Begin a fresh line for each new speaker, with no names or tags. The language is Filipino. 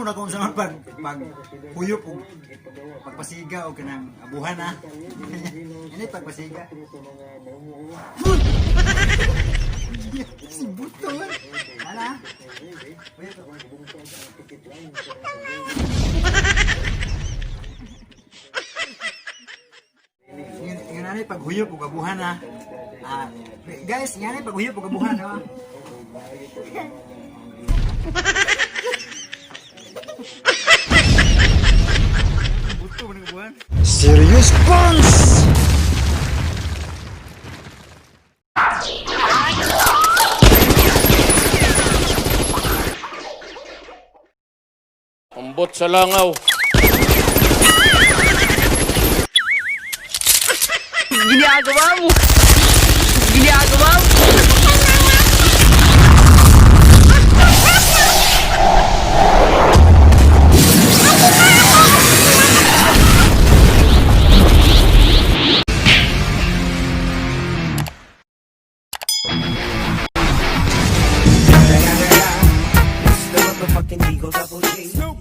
na kung saan pag huyop o pagpasiga o kanang abuhan na. Ini pagpasiga. Si buto man. Ala. Yung nanay pag huyop o abuhan na. Guys, yan ay pag huyop o abuhan na. Serious Pants!
Ambot sa langaw.
Ginagawa mo! Ginagawa mo!
It's the motherfucking Eagle Double G.